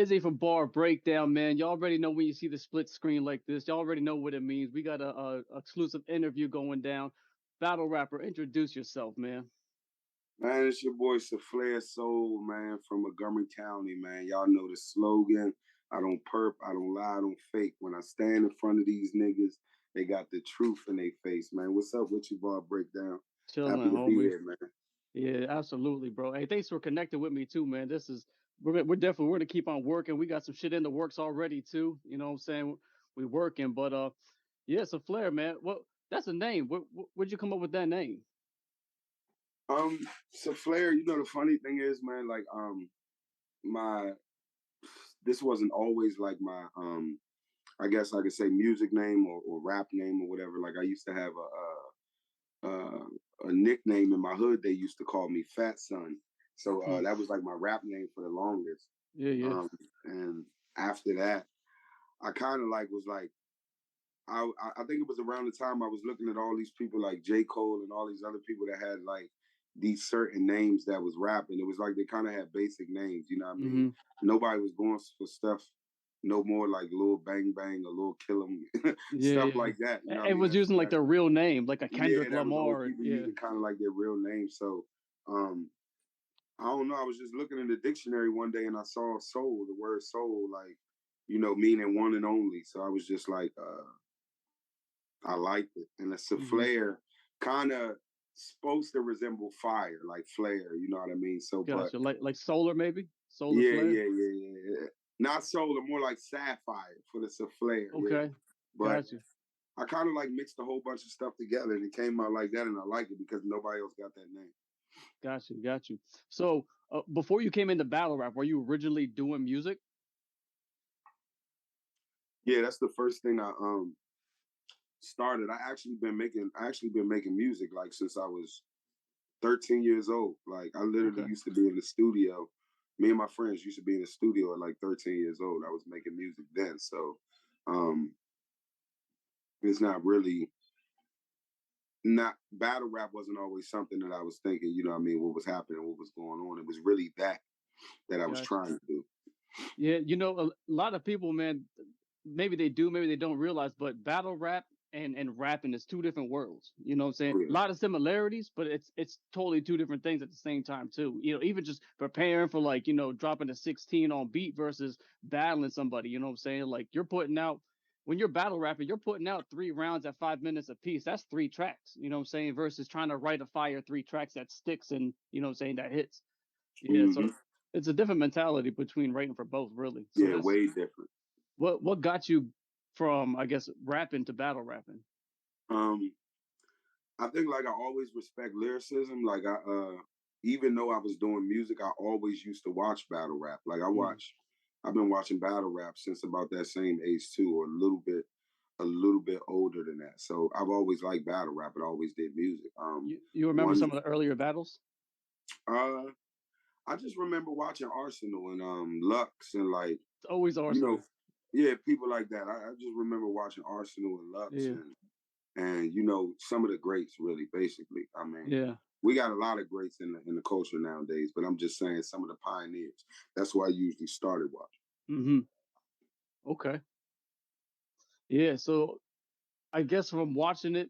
Izzy from Bar Breakdown, man. Y'all already know when you see the split screen like this. Y'all already know what it means. We got a exclusive interview going down. Battle rapper, introduce yourself, man. Man, it's your boy Saflare Soul, man, from Montgomery County, man. Y'all know the slogan. I don't perp, I don't lie, I don't fake. When I stand in front of these niggas, they got the truth in their face, man. What's up with you, Bar Breakdown? Happy Chilling, to be homie. here, man. Yeah, absolutely, bro. Hey, thanks for connecting with me too, man. This is we're definitely we're gonna keep on working. We got some shit in the works already too. You know what I'm saying? We working, but yeah, it's a flare, man. Well, that's a name. Where'd you come up with that name? Um, Saflare, you know the funny thing is, man, like my this wasn't always like my I guess I could say music name or rap name or whatever. Like I used to have uh, a nickname in my hood. They used to call me Fat Son. So Hmm. that was like my rap name for the longest. Yeah, yeah. And after that, I kind of like was like I think it was around the time I was looking at all these people like J. Cole and all these other people that had like these certain names that was rapping. It was like they kind of had basic names, you know what I mean? Hmm. Nobody was going for stuff no more like Lil Bang Bang or Lil Kill 'em, Yeah, stuff yeah. like that. You know what I It mean? was That's using like that's their real name, like a yeah, Kendrick that was old Lamar. people Yeah. using kind of like their real name. So um I don't know. I was just looking in the dictionary one day and I saw soul, the word soul, like, meaning one and only. So I was just like, I liked it. And the Hmm. soufflare kind of supposed to resemble fire, like flare, you know what I mean? So, but Gotcha. Like solar, maybe solar yeah, flare. yeah, yeah, yeah. Not solar, more like sapphire for the soufflare, yeah. Okay, But gotcha. I kind of like mixed a whole bunch of stuff together and it came out like that. And I like it because nobody else got that name. Got you. So before you came into battle rap, were you originally doing music? Yeah, that's the first thing I started. I actually been making music like since I was 13 years old. Like I literally Okay, used to be in the studio. Me and my friends used to be in the studio at like 13 years old. I was making music then. So um it's not really not battle rap wasn't always something that I was thinking, you know what I mean, what was happening, what was going on. It was really that I was gotcha. trying to do. Yeah, a lot of people, man, maybe they do, maybe they don't realize, but battle rap and rapping is two different worlds. You know what I'm saying? Oh A yeah. lot of similarities, but it's totally two different things at the same time too. Even just preparing for like, dropping a 16 on beat versus battling somebody, you know what I'm saying? Like you're putting out when you're battle rapping, you're putting out 3 rounds at 5 minutes a piece. That's 3 tracks, you know what I'm saying? Versus trying to write a fire 3 tracks that sticks and you know what I'm saying that hits. Yeah, so Mm-hmm. it's a different mentality between writing for both, really. So Yeah, that's way different. what got you from, I guess, rapping to battle rapping. Um I think like I always respect lyricism. Like I even though I was doing music, I always used to watch battle rap. Like Mm. I've been watching battle rap since about that same age too, or a little bit older than that. So I've always liked battle rap and always did music. You remember One some of the earlier battles? uh I just remember watching Arsenal and Lux and like, It's always you know, Arsenal. yeah, people like that. I just remember watching Arsenal and Lux Yeah, and some of the greats really basically. I mean, yeah. we got a lot of greats in the culture nowadays, but I'm just saying some of the pioneers. That's why I usually started watching. Hmm. Okay. Yeah. So I guess from watching it,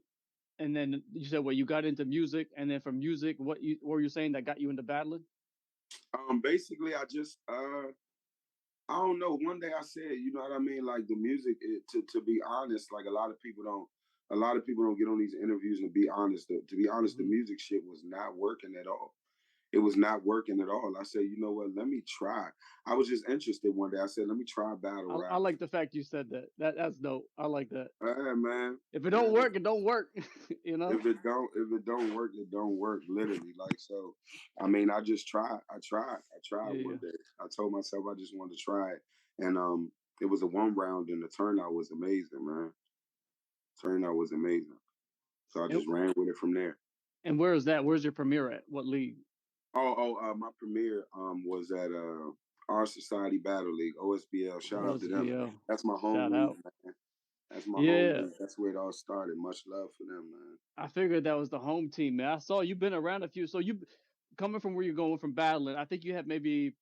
and then you said, well, you got into music, and then from music, what were you saying that got you into battling? Basically, I don't know. One day I said, you know what I mean? Like the music, to be honest, like a lot of people don't get on these interviews and be honest. To be honest, the Hmm. music shit was not working at all. It was not working at all. I said, you know what? Let me try. I was just interested one day. I said, let me try battle I rap. like the fact you said that. That's dope. I like that. Man, If it don't man. work, it don't work. you know? If it don't work, it don't work. Literally, like so. I mean, I just tried. I tried Yeah, one yeah. day. I told myself I just wanted to try it, and it was a one round, and the turnout was amazing, man. Turnout was amazing. So I And just ran with it from there. and where is that? Where's your premiere at? What league? My premiere was at our Society Battle League, OSBL. Shout out to them. OSBL. That's my home Shout league, out. man. That's my home Yeah, league. That's where it all started. Much love for them, man. I figured that was the home team, man. I saw you've been around a few. So you coming from where you're going from battling, I think you had maybe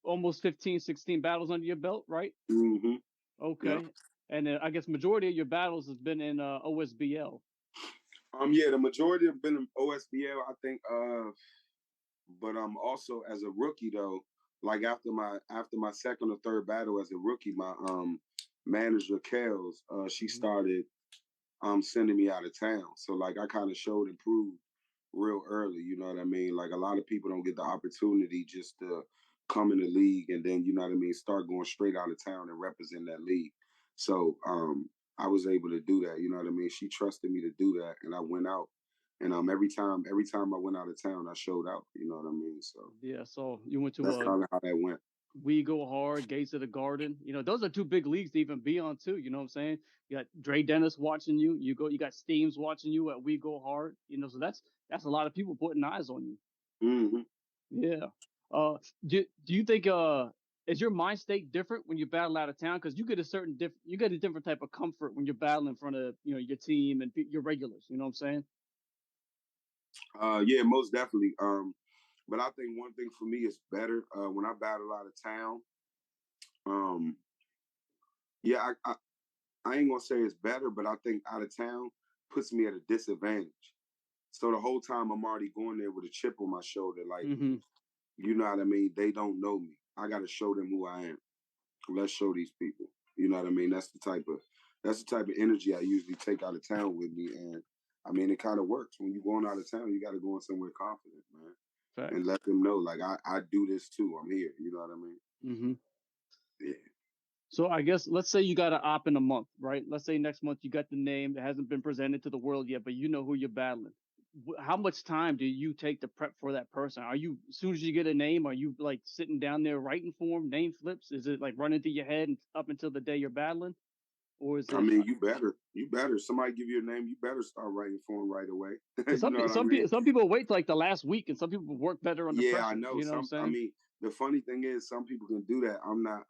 almost 15, 16 battles under your belt, right? Mm-hmm. Yeah. Okay. And then I guess majority of your battles has been in OSBL. Yeah, the majority have been in OSBL, I think. But also as a rookie though, like after my second or third battle as a rookie, my manager Kels, she Mhm. started sending me out of town. So like I kind of showed and proved real early, you know what I mean? Like a lot of people don't get the opportunity just to come in the league and then, you know what I mean, start going straight out of town and represent that league. So I was able to do that, you know what I mean? She trusted me to do that and I went out. And every time I went out of town, I showed out, you know what I mean? So Yeah, so you went to that's kind of how that went. We Go Hard, Gates of the Garden. Those are two big leagues to even be on too. You know what I'm saying? You got Dre Dennis watching you. You got Steams watching you at We Go Hard. So that's a lot of people putting eyes on you. Hmm. Yeah. Do you think is your mind state different when you battle out of town? Because you get a different type of comfort when you're battling in front of your team and your regulars. You know what I'm saying? Yeah, most definitely. But I think one thing for me is better when I battle out of town. Um, yeah, I ain't gonna say it's better, but I think out of town puts me at a disadvantage. So the whole time I'm already going there with a chip on my shoulder, like Mm-hmm. you know what I mean. They don't know me. I got to show them who I am. Let's show these people. You know what I mean. That's the type of energy I usually take out of town with me, and I mean it kind of works. When you're going out of town, you got to go in somewhere confident, man, and Facts. let them know like I do this too. I'm here. You know what I mean? Mm-hmm. Yeah. So I guess let's say you got an op in a month, right? Let's say next month you got the name that hasn't been presented to the world yet, but you know who you're battling. How much time do you take to prep for that person? Are you as soon as you get a name, are you like sitting down there writing for them, name flips? Is it like running through your head up until the day you're battling, or is I it? mean, you better. Somebody give you a name, you better start writing for them right away. Because You know what I mean? some people wait till like the last week, and some people work better under Yeah, I pressure. know. You know what I'm I saying? mean, the funny thing is, some people can do that. I'm not.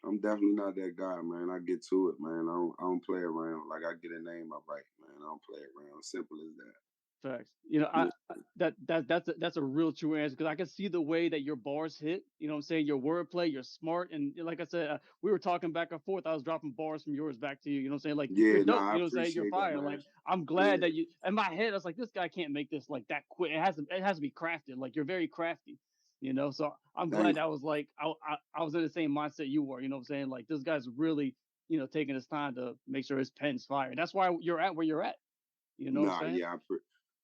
I'm definitely not that guy, man. I get to it, man. I don't play around. Like I get a name, I write, man. I don't play around. Simple as that. Facts. Yeah. That's a real true answer because I can see the way that your bars hit. You know what I'm saying? Your wordplay, you're smart, and like I said, we were talking back and forth. I was dropping bars from yours back to you. You know what I'm saying? Like you're Yeah. dope. Nah, I You know what I'm saying? You're appreciate that, fire. man. Like I'm glad Yeah. that you. In my head, I was like, this guy can't make this like that quick. It has to be crafted. Like you're very crafty. So I'm glad Thanks. that was like I was in the same mindset you were. You know what I'm saying? Like this guy's really taking his time to make sure his pen's fire. That's why you're at where you're at. You know what I'm Nah, saying? yeah,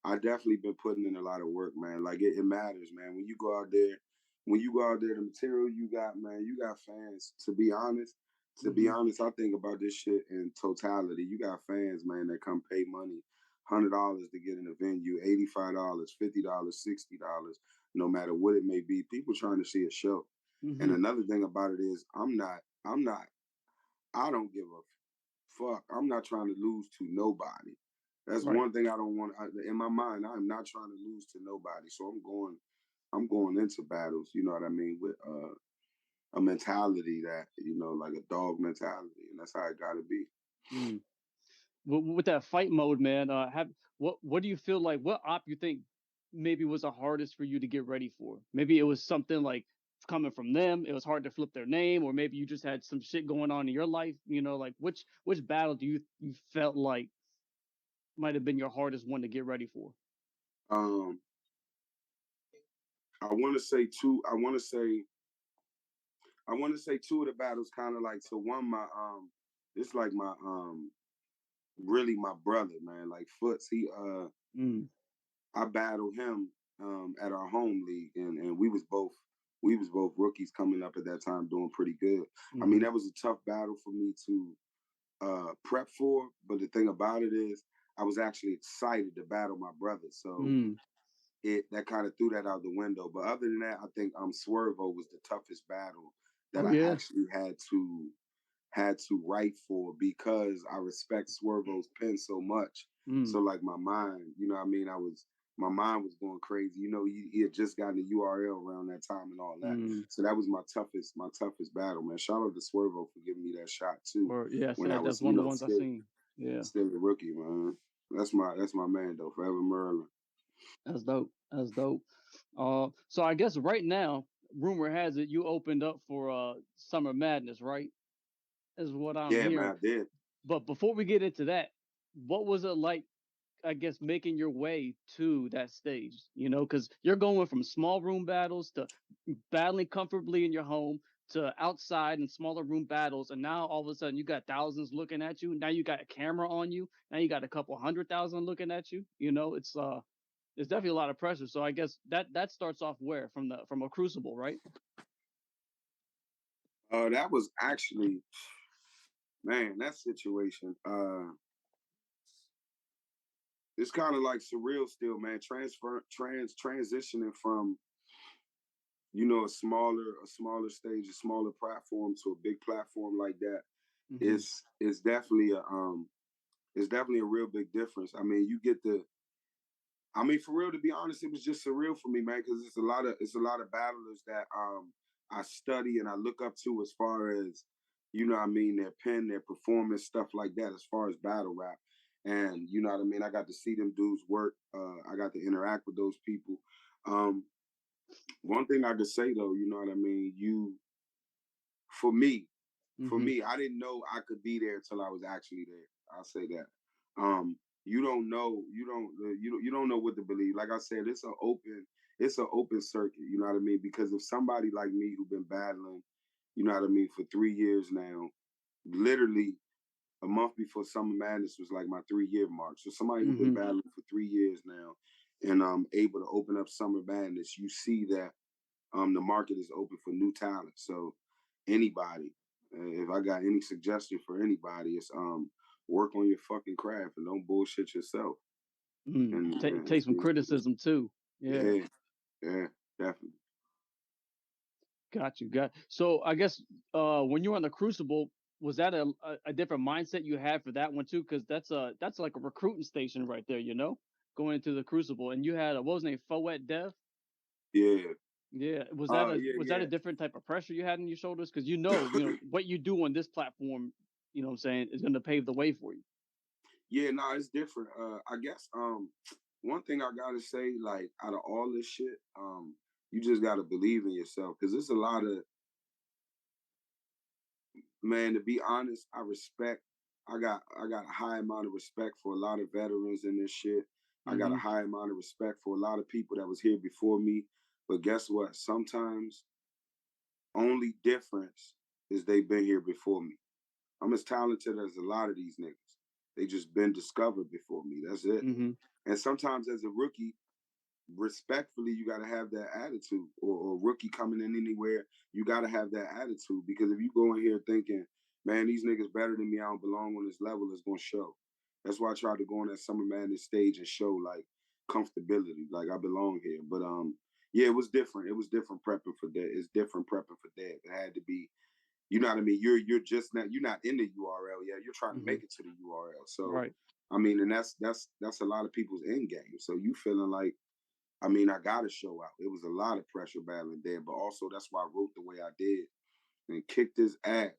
I definitely been putting in a lot of work, man. Like it matters, man. When you go out there, the material you got, man, you got fans. To be Hmm. honest, I think about this shit in totality. You got fans, man, that come pay money, $100 to get in a venue, $85, $50, $60, no matter what it may be. People trying to see a show. And Hmm. another thing about it is, I don't give a fuck. I'm not trying to lose to nobody. That's Right. one thing I don't want. In my mind, I'm not trying to lose to nobody. So I'm going into battles. You know what I mean? With a mentality that like a dog mentality, and that's how it got to be. Mm. With that fight mode, man, have what do you feel like? What op you think maybe was the hardest for you to get ready for? Maybe it was something like coming from them. It was hard to flip their name, or maybe you just had some shit going on in your life. Like which battle do you felt like might have been your hardest one to get ready for? Um, I want to say two. I want to say two of the battles kind of like so one my it's like my really my brother, man, like Foots. Mm, I battled him at our home league, and we was both rookies coming up at that time, doing pretty good. I mean, mm-hmm, that was a tough battle for me to prep for, but the thing about it is, I was actually excited to battle my brother, so mm. it that kind of threw that out the window. But other than that, I think Swervo was the toughest battle that Oh I yeah. actually had to write for because I respect Swervo's pen so much. Mm, So like my mind, what I mean, my mind was going crazy. He had just gotten the URL around that time and all that. mm. So that was my toughest battle, man. Shout out to Swervo for giving me that shot too Or yeah, I when I said that's was, one of the ones I still seen. Yeah. still a rookie, man. That's my man though, forever Merlin. That's dope. That's dope. So I guess right now, rumor has it you opened up for Summer Madness, right? Is what I'm Yeah, hearing. man, I did. But before we get into that, what was it like, I guess, making your way to that stage? You know, because you're going from small room battles to battling comfortably in your home to outside and smaller room battles, and now all of a sudden you got thousands looking at you. Now you got a camera on you. Now you got a couple 100,000 looking at you. You know, it's definitely a lot of pressure. So I guess that starts off where from a crucible, right? That was actually, man, that situation. It's kind of like surreal still, man. Transitioning from a smaller stage, a smaller platform to a big platform like that Hmm. is definitely a real big difference. I mean, you get the I mean, for real, to be honest, it was just surreal for me, man, because it's a lot of battlers that I study and I look up to as far as what I mean, their pen, their performance, stuff like that, as far as battle rap. And you know what I mean, I got to see them dudes work. I got to interact with those people. Um, One thing I could say though, you know what I mean, for me, Hmm. I didn't know I could be there until I was actually there. I'll say that. You don't know, you don't know what to believe. Like I said, it's an open circuit. You know what I mean? Because if somebody like me who've been battling, you know what I mean, for 3 years now, literally a month before Summer Madness was like my 3 year mark. So somebody who's been Hmm. battling for 3 years now, and able to open up Summer Madness, you see that the market is open for new talent. So anybody, if I got any suggestion for anybody, it's work on your fucking craft and don't bullshit yourself. And Take some criticism too. Yeah. yeah, yeah, definitely. Got you. So I guess when you were on the Crucible, was that a different mindset you had for that one too? Because that's like a recruiting station right there, you know, going into the Crucible, and you had what was his name, Fouet Dev. Yeah. Yeah, Yeah, was that a yeah. different type of pressure you had on your shoulders? Because you know what you do on this platform, you know what I'm saying, is going to pave the way for you. Yeah, no, it's different. I guess one thing I gotta say, like out of all this shit, you just gotta believe in yourself because there's a lot of man, to be honest, I got a high amount of respect for a lot of veterans in this shit. I got a Hmm. high amount of respect for a lot of people that was here before me. But guess what? Sometimes only difference is they've been here before me. I'm as talented as a lot of these niggas. They just been discovered before me. That's it. Hmm. And sometimes as a rookie, respectfully, you got to have that attitude, or rookie coming in anywhere, you got to have that attitude because if you go in here thinking, man, these niggas better than me, I don't belong on this level, it's going to show. That's why I tried to go on that Summer Madness stage and show like comfortability, like I belong here. But yeah, it was different. It was different prepping for that. It's different prepping for that. It had to be, you know what I mean? You're just not, you're not in the URL yet. You're trying to Hmm. make it to the URL. So Right. I mean, and that's a lot of people's end game. So you feeling like, I mean, I got to show out. It was a lot of pressure battling there, but also that's why I wrote the way I did and kicked his ass.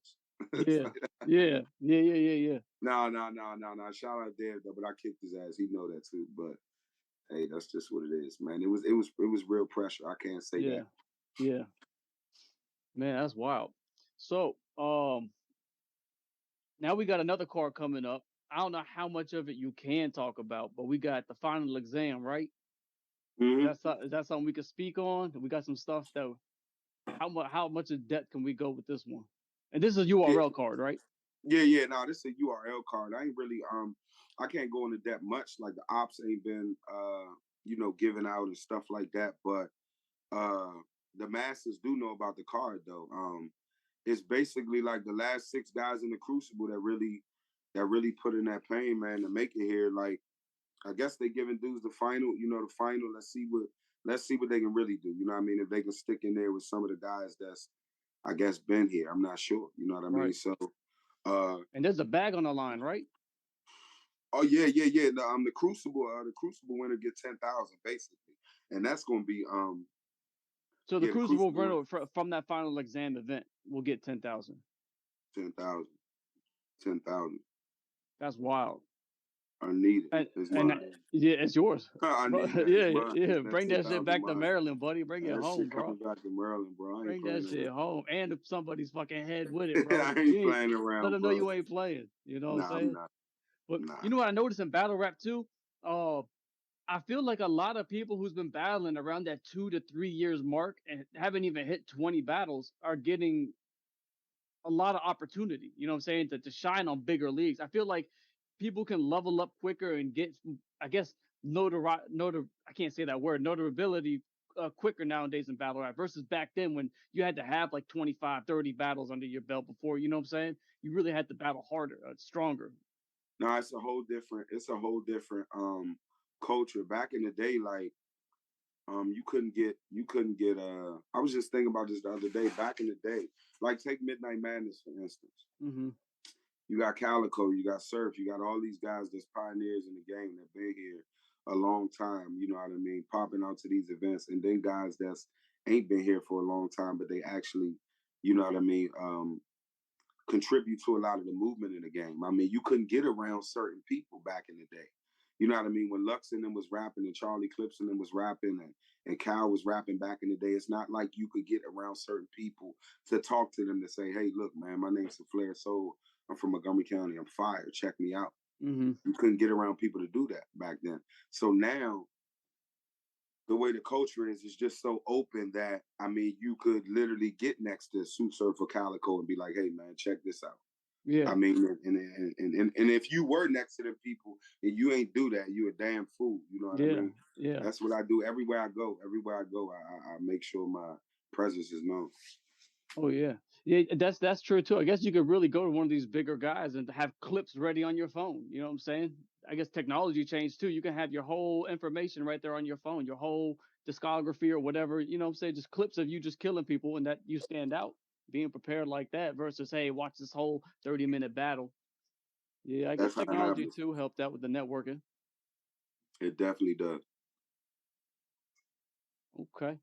Yeah. Yeah. Yeah. Yeah. Yeah. Yeah. No, no, no, no, no. Shout out there though, but I kicked his ass. He know that too. But hey, that's just what it is, man. It was real pressure. I can't say that. Yeah. Yeah. Man, that's wild. So, now we got another card coming up. I don't know how much of it you can talk about, but we got the final exam, right? Mm-hmm. Is that something we can speak on? We got some stuff that how much in depth can we go with this one? And this is a Yeah, URL card, right? yeah, yeah. No, this is a URL card. I ain't really I can't go into that much. Like the ops ain't been given out and stuff like that. But uh the masses do know about the card though. It's basically like the last six guys in the crucible that really put in that pain, man, to make it here. Like I guess they giving dudes the final, the final. Let's see what they can really do. You know what I mean? If they can stick in there with some of the guys that's I guess been here. I'm not sure. You know what I mean? Right. So uh And there's a bag on the line, right? oh yeah, yeah, yeah. The crucible winner get 10,000 basically. And that's gonna be So the yeah, the Crucible crucible winner winner from that final exam event will get 10,000. 10,000. 10,000. That's wild. I need it. It's And mine. yeah, it's yours, I bro. need that. It's Yeah, mine. yeah. That Bring that shit 10,000 back to mine. Maryland, buddy. Bring it That home, shit bro. coming back to Maryland, bro. I ain't Bring that playing shit around. home, and if somebody's fucking head with it, bro. I ain't You ain't, playing let around, them know bro. you ain't playing. You know what I'm Nah, I'm saying? not. But Nah. you know what I noticed in battle rap too? Uh, I feel like a lot of people who's been battling around that 2 to 3 years mark and haven't even hit 20 battles are getting a lot of opportunity, you know what I'm saying, to shine on bigger leagues. I feel like people can level up quicker and get, I guess, I can't say that word, notability quicker nowadays in battle rap versus back then when you had to have like 25, 30 battles under your belt before, you know what I'm saying? You really had to battle harder, stronger. No, it's a whole different. It's a whole different culture. Back in the day, like you couldn't get. I was just thinking about this the other day. Back in the day, like take Midnight Madness for instance. Hmm. You got Calico, you got Surf, you got all these guys that's pioneers in the game that been here a long time. You know what I mean? Popping out to these events, and then guys that's ain't been here for a long time, but they actually, you know what I mean, contribute to a lot of the movement in the game. I mean, you couldn't get around certain people back in the day. You know what I mean? When Lux and them was rapping and Charlie Clips and them was rapping and Cal was rapping back in the day, it's not like you could get around certain people to talk to them to say, hey, look, man, my name's Saflare Soul. I'm from Montgomery County. I'm fired. Check me out. Hmm. You couldn't get around people to do that back then. So now the way the culture is just so open that I mean you could literally get next to Sue Surf or Calico and be like, hey man, check this out. I Yeah. mean, and if you were next to them people and you ain't do that, you a damn fool. You know what I Yeah. mean? Yeah. That's what I do everywhere I go. Everywhere I go, I make sure my presence is known. Oh yeah, yeah. That's true too. I guess you could really go to one of these bigger guys and have clips ready on your phone. You know what I'm saying? I guess technology changed too. You can have your whole information right there on your phone, your whole discography or whatever. You know what I'm saying? Just clips of you just killing people and that you stand out, being prepared like that versus hey, watch this whole 30-minute battle. Yeah, I guess That's how it technology happens. too helped out with the networking. It definitely does. Okay.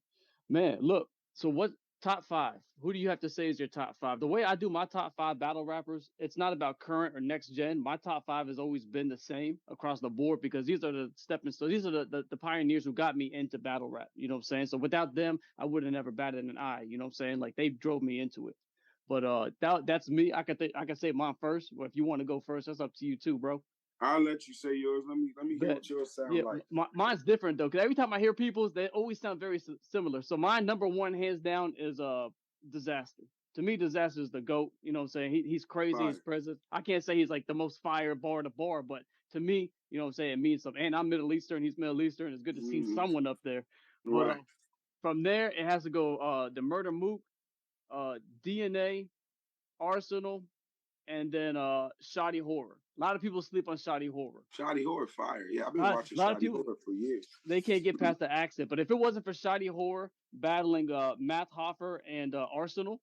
Man, look. So what top five? Who do you have to say is your top five? The way I do my top five battle rappers, it's not about current or next gen. My top five has always been the same across the board because these are the stepping stones. These are the pioneers who got me into battle rap. You know what I'm saying? So without them, I would have never batted an eye. You know what I'm saying? Like they drove me into it. But that's me. I could say mine first. But if you want to go first, that's up to you too, bro. I'll let you say yours. Let me hear Bet. what yours sound Yeah, like. mine's different though, because every time I hear people's, they always sound very similar. So my number one, hands down, is Disaster. To me, Disaster is the goat. You know what I'm saying? He's crazy. He's Fire. present. I can't say he's like the most fire bar to bar, but to me, you know what I'm saying, it means something. And I'm Middle Eastern. He's Middle Eastern. It's good to see Mm-hmm. someone up there. But Right. from there, it has to go the Murder Mook, DNA, Arsenal, and then Shoddy Horror. A lot of people sleep on Shoddy Horror. Shoddy Horror fire. Yeah, I've A been lot, watching a lot of Shoddy people Horror for years. they can't get past the accent. But if it wasn't for Shoddy Horror battling Math Hoffer and Arsenal,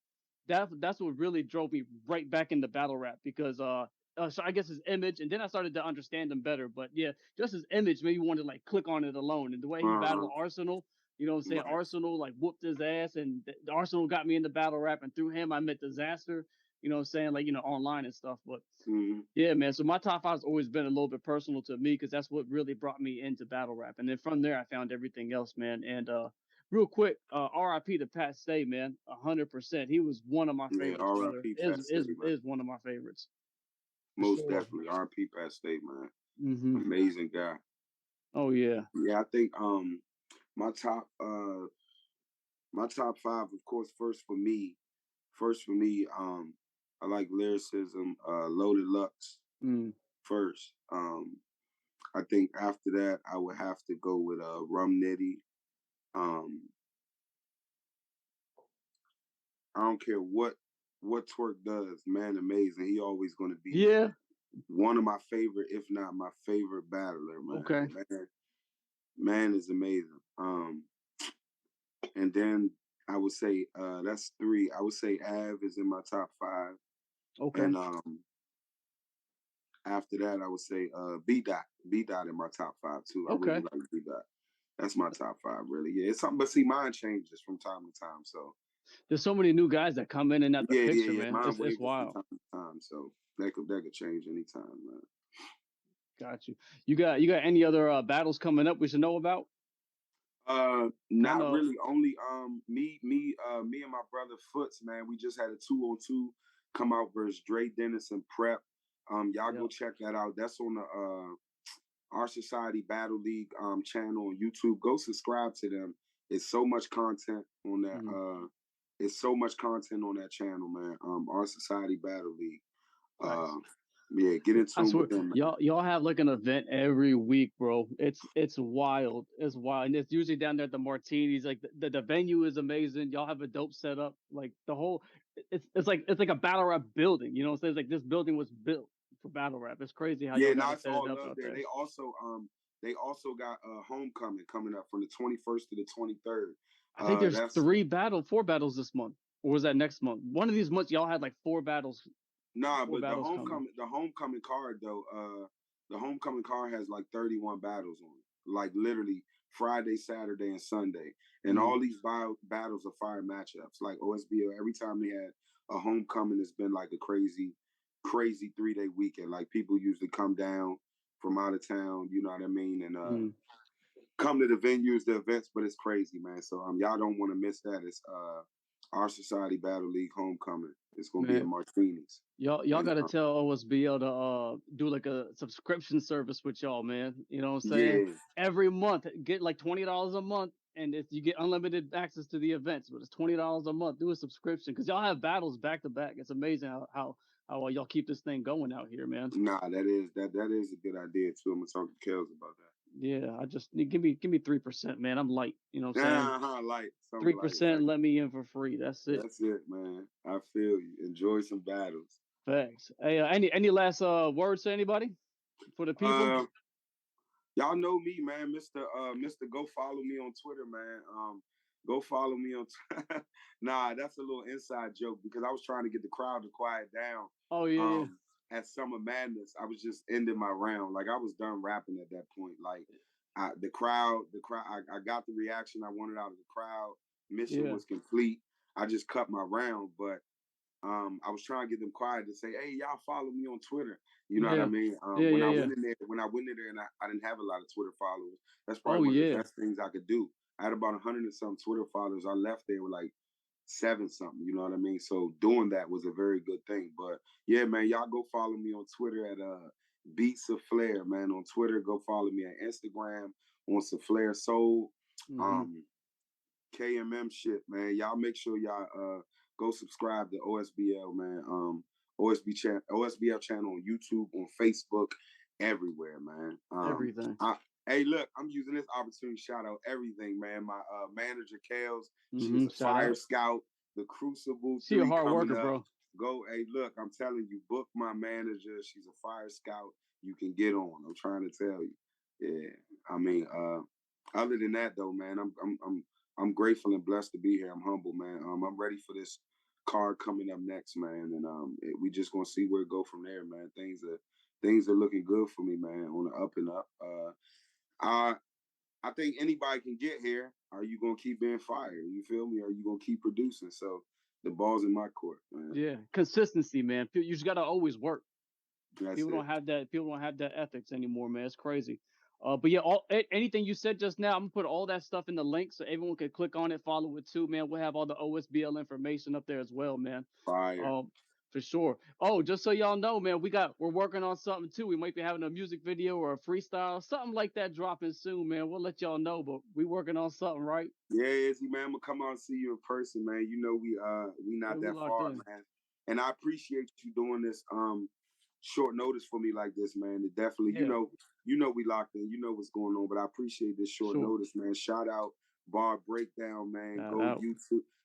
that's what really drove me right back into battle rap because so I guess his image, and then I started to understand him better. But yeah, just his image made me want to like click on it alone, and the way he battled Uh-huh. Arsenal. You know what I'm saying? Right. Arsenal like whooped his ass, and the Arsenal got me into battle rap, and through him I met Disaster. You know what I'm saying? Like online and stuff. But Mm-hmm. yeah, man. So my top five has always been a little bit personal to me because that's what really brought me into battle rap. And then from there, I found everything else, man. And real quick, RIP to Pat Stay, man. 100%. He was one of my Yeah, favorites, brother. R.I.P. Pat State, man. Is one of my favorites for Most sure. definitely. R.I.P. Pat State, man. Hmm. Amazing guy. Oh yeah. Yeah, I think my top my top five, of course, first for me, I like lyricism, Loaded Lux Mm. first. I think after that I would have to go with Rum Nitty. Um I don't care what Twerk does, man, amazing. He always gonna be Yeah. one of my favorite, if not my favorite battler, man. Okay. Man is amazing. And then I would say that's three. I would say Av is in my top five. Okay. And after that I would say B Dot. B Dot in my top five too. I really Okay. like B Dot. That's my top five, really. Yeah, it's something, but see, mine changes from time to time. So There's so many new guys that come in and out the picture, yeah. man. Mine It's wavers from wild. time to time. So that could change anytime, man. Got you. You got any other battles coming up we should know about? I Not know. really. Only me and my brother Foots, man. We just had a 2-on-2 come out versus Dre Dennis and Prep. Y'all go Yep. check that out. That's on the Our Society Battle League channel on YouTube. Go subscribe to them. It's so much content on that. Mhm. It's so much content on that channel, man. Our Society Battle League. Facts. Uh, yeah, get in I tune swear, with them, man. y'all have like an event every week, bro. It's wild. It's wild, and it's usually down there at the Martinis. Like the venue is amazing. Y'all have a dope setup. Like the whole, it's like a battle rap building. You know what I'm saying? It's like this building was built for battle rap. It's crazy how Yeah, y'all got now it it's set it all up love out there. there. They also got homecoming coming up from the 21st to the 23rd. I think there's That's four battles this month, or was that next month? One of these months, y'all had like Nah, four but battles coming. the homecoming card though, the homecoming card has like 31 battles on it. Like literally Friday, Saturday, and Sunday. And Mm, all these battles are fire matchups. Like OSBL, every time they had a homecoming, it's been like a crazy, crazy 3-day weekend. Like people usually come down from out of town, you know what I mean? And mm. come to the venues, the events, but it's crazy, man. So y'all don't want to miss that. It's Our Society Battle League homecoming. It's gonna be at Man, Martini's. y'all And got to tell OSBL to do like a subscription service with y'all, man. You know what I'm saying? yeah, Every month, get like $20 a month, and if you get unlimited access to the events, but it's $20 a month. Do a subscription because y'all have battles back to back. It's amazing how y'all keep this thing going out here, man. nah, that is a good idea too. I'm gonna talk to Kels about that. Yeah, I just need give me 3%, man. I'm light. You know what I'm saying? Light, something Three light. percent, let me in for free. That's it. That's it, man. I feel you. Enjoy some battles. Thanks. Hey, any last words to anybody for the people? Uh, Y'all know me, man. Mr. Go follow me on Twitter, man. Go follow me on. Nah, that's a little inside joke because I was trying to get the crowd to quiet down. Oh yeah, yeah, At Summer Madness, I was just ending my round. Like I was done rapping at that point. Like the crowd. I got the reaction I wanted out of the crowd. Mission yeah, was complete. I just cut my round, but I was trying to get them quiet to say, "Hey, y'all follow me on Twitter." You know what I yeah, mean? yeah, yeah, yeah. When I went in there, and I didn't have a lot of Twitter followers. That's Oh probably one of the yeah, best things I could do. I had about 100 and some Twitter followers. I left there with like seven something. You know what I mean? So doing that was a very good thing. But yeah, man, y'all go follow me on Twitter at Beats of Flair, man. On Twitter, go follow me at Instagram on Saflare Soul. mm-hmm. Um, KMM shit, man. Y'all make sure y'all go subscribe to OSBL, man. OSBL channel on YouTube, on Facebook, everywhere, man. Everything. Hey, look, I'm using this opportunity to shout out everything, man. My manager, Kales, she is Mm-hmm. a Shout fire out. scout. The Crucible See a 3 hard coming worker, up. bro. Go, hey, look, I'm telling you, book my manager. She's a fire scout. You can get on. I'm trying to tell you. Yeah. I mean, other than that though, man, I'm grateful and blessed to be here. I'm humble, man. I'm ready for this card coming up next, man, and we just gonna see where it go from there, man. Things are looking good for me, man, on the up and up. I I think anybody can get here. Are you gonna keep being fired? You feel me? Are you gonna keep producing? So the ball's in my court, man. Yeah, consistency, man. You just gotta always work. That's People don't it. have that. People don't have that ethics anymore, man. It's crazy. But yeah, anything you said just now, I'm gonna put all that stuff in the link so everyone can click on it, follow it too, man. We'll have all the OSBL information up there as well, man. Fire. Um, for sure. Oh, just so y'all know, man, we're working on something too. We might be having a music video or a freestyle, something like that dropping soon, man. We'll let y'all know, but we working on something, right? Yeah, Izzy, man, I'm gonna come out and see you in person, man. You know we Yeah, not we that locked far, in. man. And I appreciate you doing this short notice for me like this, man. It definitely, Yeah, you know we locked in, you know what's going on, but I appreciate this for short sure. notice, man. Shout out Bar Breakdown, man. Shout out.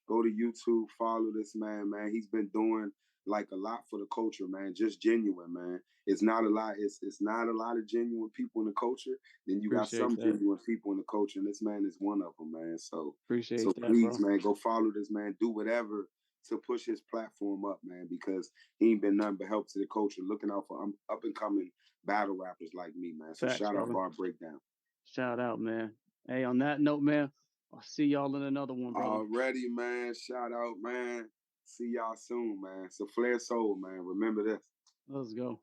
Go to YouTube, follow this man, man. He's been doing like a lot for the culture, man. Just genuine, man. It's not a lot, it's not a lot of genuine people in the culture. Then you got Appreciate some that. genuine people in the culture, and this man is one of them, man. So Appreciate that, please, bro. man, go follow this man. Do whatever to push his platform up, man, because he ain't been nothing but help to the culture. Looking out for up and coming battle rappers like me, man. So Facts, shout out brother. Bar Breakdown. Shout out, man. Hey, on that note, man, I'll see y'all in another one, brother. Already, man. Shout out, man. See y'all soon, man. So Flare Soul, man. Remember this. Let's go.